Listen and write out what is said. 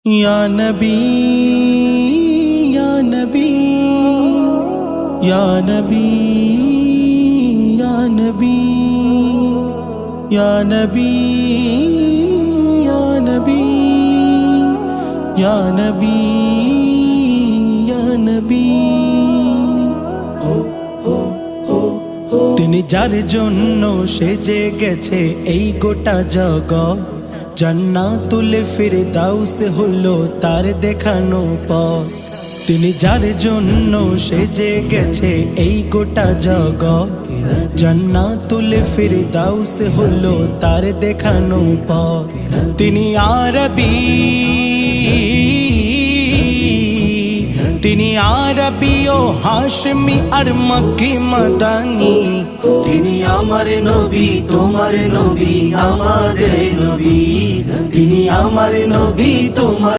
या नबी या नबी या नबी या नबी या नबी या नबी या नबी या नबी তিনি যার জন্য সেজে গেছে এই গোটা জগৎ জান্নাতুল ফিরদাউস হলো তার দেখানো পথ তিনি যার জন্য সেজে গেছে এই গোটা জগৎ জান্নাতুল ফিরদাউস হলো তার দেখানো পথ তিনি আরবি ও হাশমি আর মক্কি মাদানী তিনি আমার নবী তোমার নবী আমাদের নবী তিনি আমার নবী তোমার